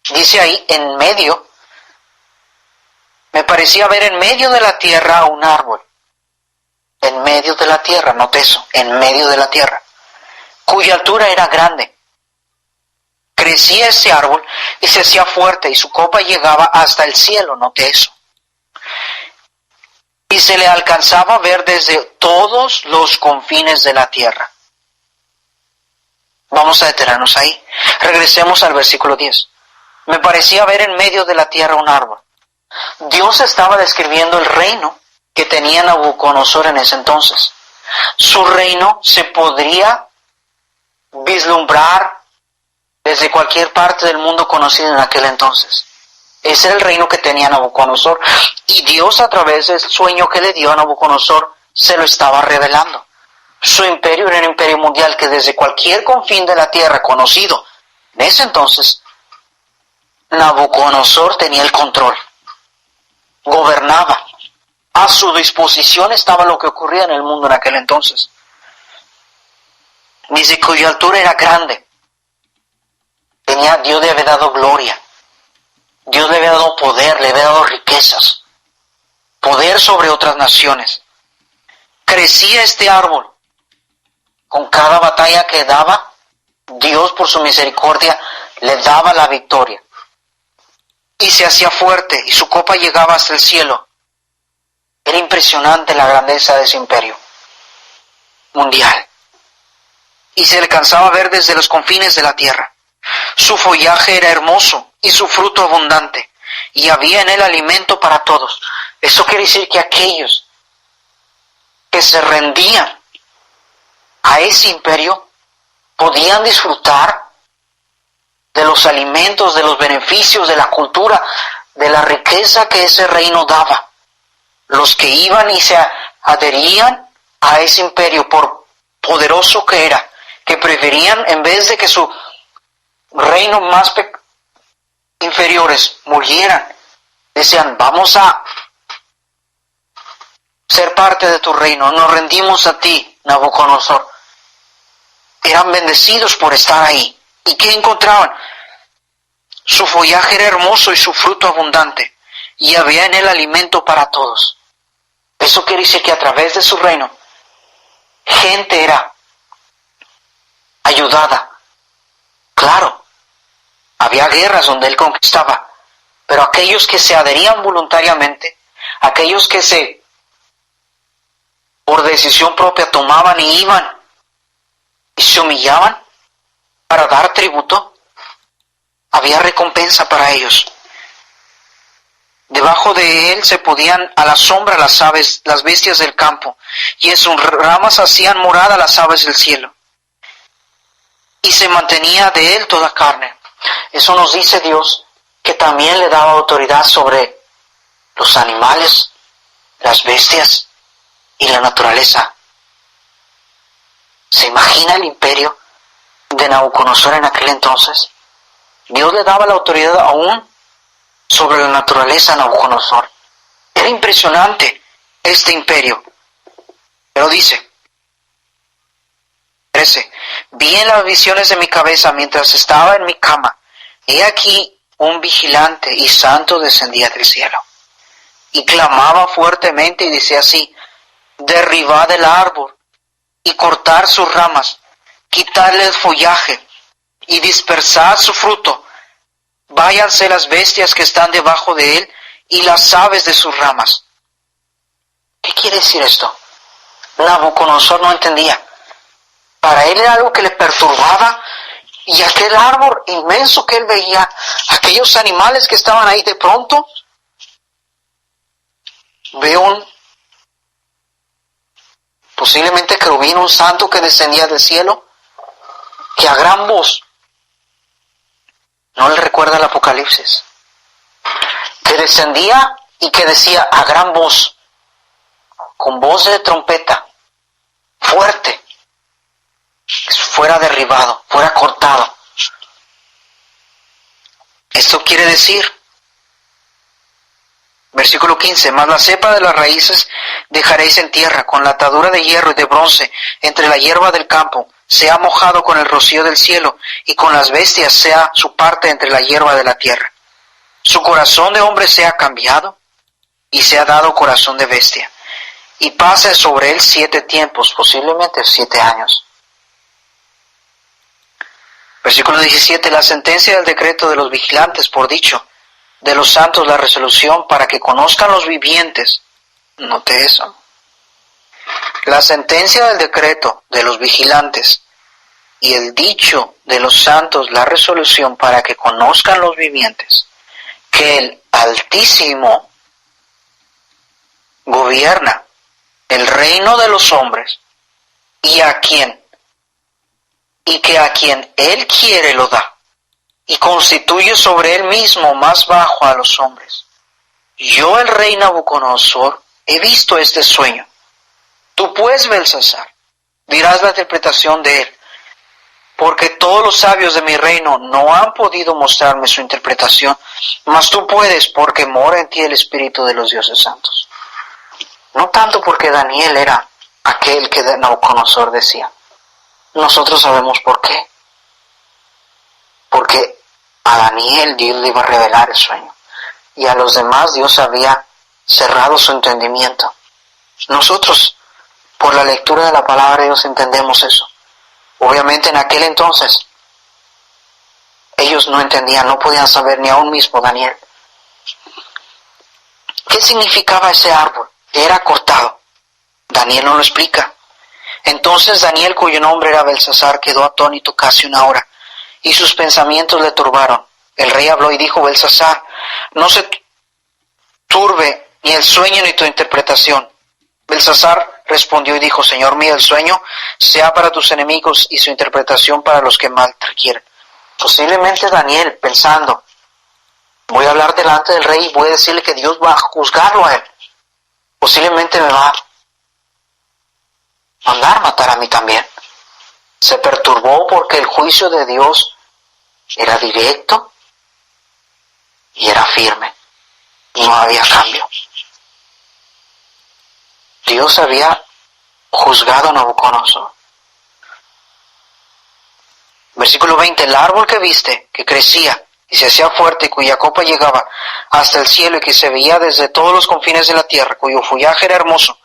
Dice ahí, en medio, me parecía ver en medio de la tierra un árbol. En medio de la tierra, note eso, en medio de la tierra, cuya altura era grande. Crecía ese árbol y se hacía fuerte y su copa llegaba hasta el cielo, note eso. Y se le alcanzaba a ver desde todos los confines de la tierra. Vamos a detenernos ahí. Regresemos al versículo 10. Me parecía ver en medio de la tierra un árbol. Dios estaba describiendo el reino que tenía Nabucodonosor en ese entonces. Su reino se podría vislumbrar desde cualquier parte del mundo conocido en aquel entonces. Ese era el reino que tenía Nabucodonosor. Y Dios, a través del sueño que le dio a Nabucodonosor, se lo estaba revelando. Su imperio era un imperio mundial que desde cualquier confín de la tierra conocido en ese entonces, Nabucodonosor tenía el control. Gobernaba. A su disposición estaba lo que ocurría en el mundo en aquel entonces. Dice cuya altura era grande. Dios le había dado gloria. Dios le había dado poder, le había dado riquezas. Poder sobre otras naciones. Crecía este árbol. Con cada batalla que daba, Dios por su misericordia le daba la victoria. Y se hacía fuerte y su copa llegaba hasta el cielo. Era impresionante la grandeza de ese imperio mundial. Y se alcanzaba a ver desde los confines de la tierra. Su follaje era hermoso y su fruto abundante. Y había en él alimento para todos. Eso quiere decir que aquellos que se rendían a ese imperio podían disfrutar de los alimentos, de los beneficios, de la cultura, de la riqueza que ese reino daba. Los que iban y se adherían a ese imperio, por poderoso que era, que preferían, en vez de que su reino más inferiores murieran, decían, vamos a ser parte de tu reino, nos rendimos a ti, Nabucodonosor. Eran bendecidos por estar ahí. ¿Y qué encontraban? Su follaje era hermoso y su fruto abundante, y había en él alimento para todos. Eso quiere decir que a través de su reino, gente era ayudada. Claro, había guerras donde él conquistaba, pero aquellos que se adherían voluntariamente, aquellos que por decisión propia tomaban y iban y se humillaban para dar tributo, había recompensa para ellos. Debajo de él se podían a la sombra las aves, las bestias del campo, y en sus ramas hacían morada las aves del cielo. Y se mantenía de él toda carne. Eso nos dice Dios, que también le daba autoridad sobre los animales, las bestias y la naturaleza. ¿Se imagina el imperio de Nabucodonosor en aquel entonces? Dios le daba la autoridad aún sobre la naturaleza a Nabucodonosor. Era impresionante este imperio. Pero dice, 13, vi en las visiones de mi cabeza mientras estaba en mi cama, he aquí un vigilante y santo descendía del cielo. Y clamaba fuertemente y decía así, derribad el árbol y cortar sus ramas, quitarle el follaje y dispersar su fruto. Váyanse las bestias que están debajo de él y las aves de sus ramas. ¿Qué quiere decir esto? Nabucodonosor no entendía. Para él era algo que le perturbaba, y aquel árbol inmenso que él veía, aquellos animales que estaban ahí, de pronto veo posiblemente querubín, un santo que descendía del cielo, que a gran voz, no le recuerda el Apocalipsis, que descendía y que decía a gran voz, con voz de trompeta, fuerte, que fuera derribado, fuera cortado. Esto quiere decir, versículo 15, mas la cepa de las raíces dejaréis en tierra, con la atadura de hierro y de bronce, entre la hierba del campo, sea mojado con el rocío del cielo, y con las bestias sea su parte entre la hierba de la tierra. Su corazón de hombre sea cambiado, y sea dado corazón de bestia, y pasen sobre él 7 tiempos, posiblemente 7 años. Versículo 17, la sentencia del decreto de los vigilantes por dicho, de los santos la resolución para que conozcan los vivientes. Note eso. La sentencia del decreto de los vigilantes y el dicho de los santos la resolución para que conozcan los vivientes, que el Altísimo gobierna el reino de los hombres y que a quien él quiere lo da, y constituye sobre él mismo más bajo a los hombres. Yo, el rey Nabucodonosor, he visto este sueño. Tú pues, Belsasar, dirás la interpretación de él, porque todos los sabios de mi reino no han podido mostrarme su interpretación, mas tú puedes, porque mora en ti el espíritu de los dioses santos. No tanto porque Daniel era aquel que Nabucodonosor decía. Nosotros sabemos por qué. Porque a Daniel Dios le iba a revelar el sueño. Y a los demás Dios había cerrado su entendimiento. Nosotros, por la lectura de la palabra de Dios, entendemos eso. Obviamente en aquel entonces, ellos no entendían, no podían saber ni aún mismo Daniel. ¿Qué significaba ese árbol? Era cortado. Daniel no lo explica. Entonces Daniel, cuyo nombre era Belsasar, quedó atónito casi 1 hora, y sus pensamientos le turbaron. El rey habló y dijo: Belsasar, no se turbe ni el sueño ni tu interpretación. Belsasar respondió y dijo: Señor mío, el sueño sea para tus enemigos y su interpretación para los que mal te quieren. Posiblemente Daniel, pensando, voy a hablar delante del rey y voy a decirle que Dios va a juzgarlo a él. Posiblemente me va a mandar matar a mí también. Se perturbó porque el juicio de Dios era directo y era firme. No había cambio. Dios había juzgado a Nabucodonosor. Versículo 20. El árbol que viste, que crecía y se hacía fuerte y cuya copa llegaba hasta el cielo y que se veía desde todos los confines de la tierra, cuyo follaje era hermoso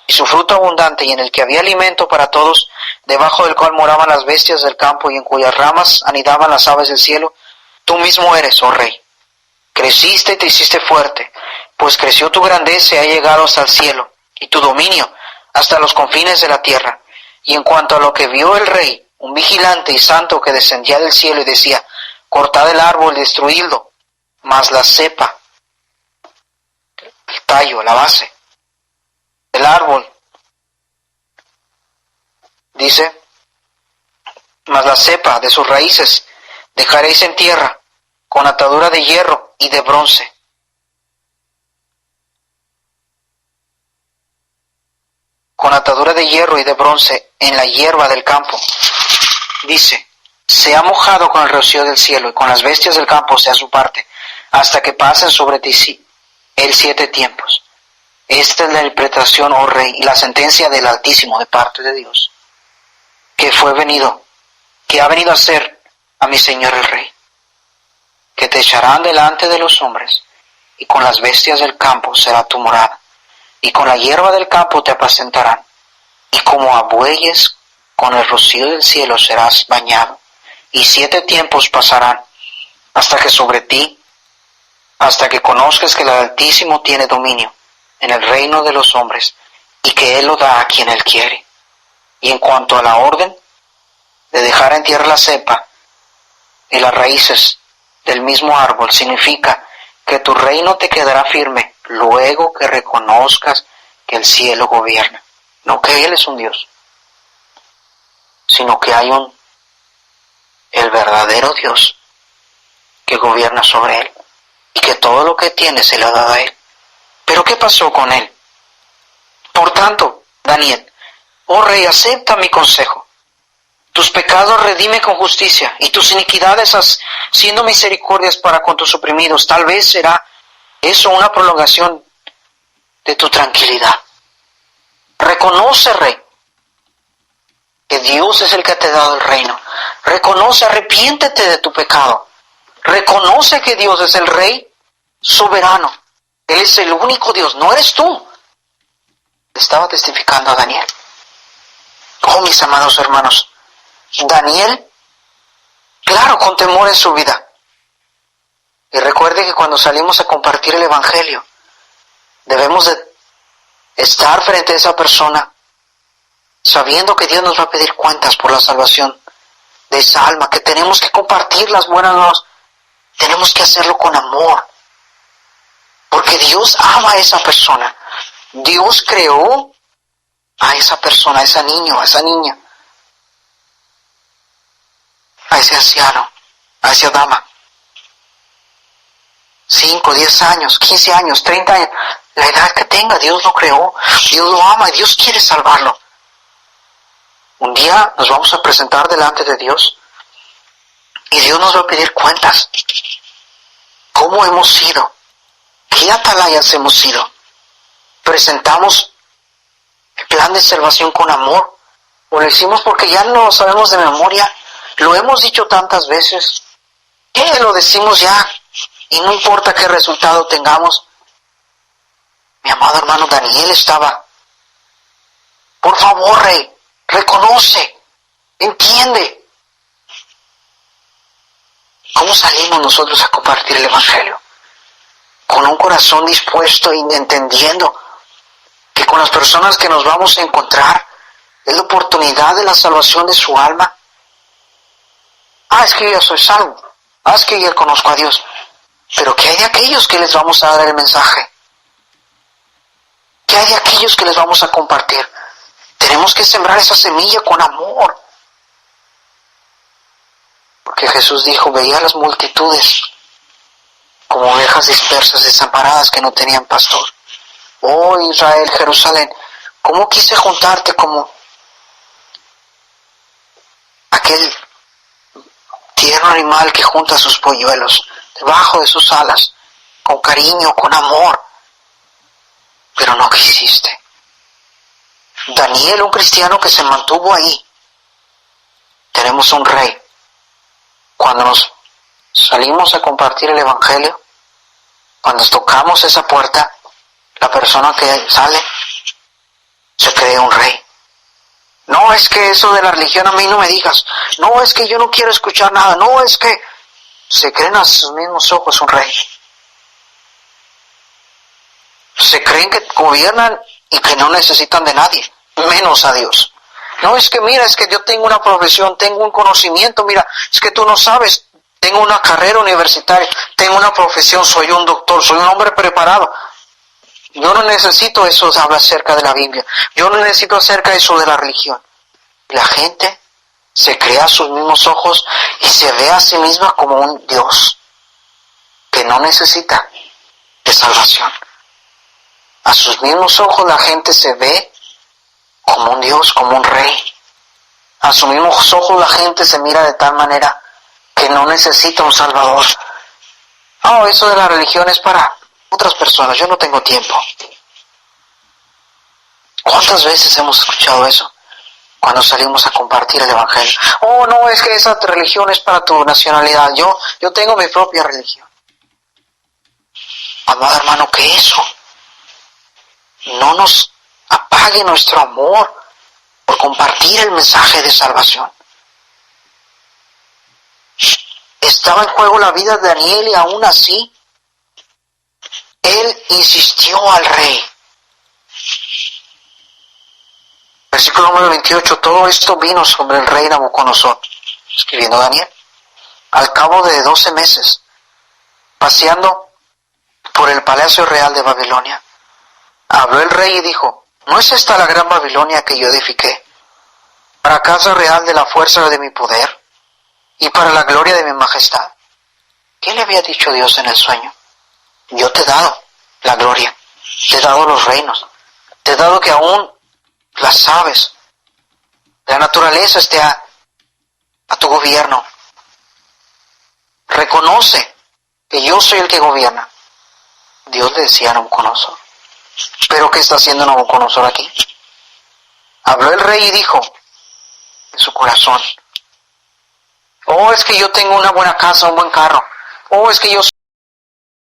y su fruto abundante y en el que había alimento para todos, debajo del cual moraban las bestias del campo y en cuyas ramas anidaban las aves del cielo, tú mismo eres, oh rey. Creciste y te hiciste fuerte, pues creció tu grandeza y ha llegado hasta el cielo, y tu dominio hasta los confines de la tierra. Y en cuanto a lo que vio el rey, un vigilante y santo que descendía del cielo y decía: cortad el árbol y destruidlo, mas la cepa, el tallo, la base del árbol, dice, mas la cepa de sus raíces dejaréis en tierra, con atadura de hierro y de bronce. Con atadura de hierro y de bronce en la hierba del campo. Dice: sea mojado con el rocío del cielo y con las bestias del campo sea su parte, hasta que pasen sobre ti él 7 tiempos. Esta es la interpretación, oh rey, y la sentencia del Altísimo de parte de Dios, que ha venido a ser a mi señor el rey, que te echarán delante de los hombres, y con las bestias del campo será tu morada, y con la hierba del campo te apacentarán, y como a bueyes con el rocío del cielo serás bañado, y 7 tiempos pasarán hasta que conozcas que el Altísimo tiene dominio en el reino de los hombres, y que Él lo da a quien Él quiere. Y en cuanto a la orden de dejar en tierra la cepa y las raíces del mismo árbol, significa que tu reino te quedará firme luego que reconozcas que el cielo gobierna. No que Él es un Dios, sino que hay el verdadero Dios que gobierna sobre Él, y que todo lo que tiene se le ha dado a Él. Pero ¿qué pasó con él? Por tanto, Daniel, oh rey, acepta mi consejo. Tus pecados redime con justicia, y tus iniquidades haciendo misericordias para con tus oprimidos. Tal vez será eso una prolongación de tu tranquilidad. Reconoce, rey, que Dios es el que te ha dado el reino. Reconoce, arrepiéntete de tu pecado. Reconoce que Dios es el Rey soberano. Él es el único Dios, no eres tú. Estaba testificando a Daniel. Oh, mis amados hermanos, Daniel, claro, con temor en su vida. Y recuerde que cuando salimos a compartir el Evangelio, debemos de estar frente a esa persona, sabiendo que Dios nos va a pedir cuentas por la salvación de esa alma, que tenemos que compartir las buenas nuevas, tenemos que hacerlo con amor, porque Dios ama a esa persona. Dios creó a esa persona, a ese niño, a esa niña, a ese anciano, a esa dama. 5, 10 años, 15 años, 30 años, la edad que tenga, Dios lo creó, Dios lo ama y Dios quiere salvarlo. Un día nos vamos a presentar delante de Dios y Dios nos va a pedir cuentas. ¿Cómo hemos sido? ¿Qué atalayas hemos sido? ¿Presentamos el plan de salvación con amor? ¿O lo hicimos porque ya no lo sabemos de memoria? ¿Lo hemos dicho tantas veces? ¿Qué lo decimos ya? Y no importa qué resultado tengamos. Mi amado hermano Daniel estaba. Por favor, Rey, reconoce, entiende. ¿Cómo salimos nosotros a compartir el Evangelio? Con un corazón dispuesto y entendiendo que con las personas que nos vamos a encontrar es la oportunidad de la salvación de su alma. Es que yo ya soy salvo. Es que yo ya conozco a Dios. Pero ¿qué hay de aquellos que les vamos a dar el mensaje? ¿Qué hay de aquellos que les vamos a compartir? Tenemos que sembrar esa semilla con amor. Porque Jesús dijo, veía las multitudes como ovejas dispersas, desamparadas, que no tenían pastor. Oh Israel, Jerusalén, ¿cómo quise juntarte como aquel tierno animal que junta sus polluelos debajo de sus alas, con cariño, con amor? Pero no quisiste. Daniel, un cristiano que se mantuvo ahí. Tenemos un rey. Cuando nos salimos a compartir el Evangelio, cuando tocamos esa puerta, la persona que sale se cree un rey. No, es que eso de la religión a mí no me digas. No, es que yo no quiero escuchar nada. No, es que se creen a sus mismos ojos un rey. Se creen que gobiernan y que no necesitan de nadie, menos a Dios. No, es que mira, es que yo tengo una profesión, tengo un conocimiento, mira, es que tú no sabes, tengo una carrera universitaria, tengo una profesión, soy un doctor, soy un hombre preparado. Yo no necesito eso, habla acerca de la Biblia. Yo no necesito acerca de eso de la religión. La gente se crea a sus mismos ojos y se ve a sí misma como un Dios que no necesita de salvación. A sus mismos ojos la gente se ve como un Dios, como un rey. A sus mismos ojos la gente se mira de tal manera que no necesita un Salvador. Eso de la religión es para otras personas, yo no tengo tiempo. ¿Cuántas veces hemos escuchado eso cuando salimos a compartir el Evangelio? No, es que esa religión es para tu nacionalidad, yo tengo mi propia religión. Amado hermano, que eso no nos apague nuestro amor por compartir el mensaje de salvación. Estaba en juego la vida de Daniel y aún así él insistió al rey. Versículo número 28, todo esto vino sobre el rey Nabucodonosor, escribiendo Daniel, al cabo de 12 meses, paseando por el palacio real de Babilonia. Habló el rey y dijo, ¿no es esta la gran Babilonia que yo edifiqué, para casa real de la fuerza de mi poder y para la gloria de mi majestad? ¿Qué le había dicho Dios en el sueño? Yo te he dado la gloria, te he dado los reinos, te he dado que aún las aves, la naturaleza esté a tu gobierno. Reconoce que yo soy el que gobierna. Dios le decía a Nabucodonosor. ¿Pero qué está haciendo Nabucodonosor aquí? Habló el rey y dijo, en su corazón. Oh, es que yo tengo una buena casa, un buen carro. Oh, es que yo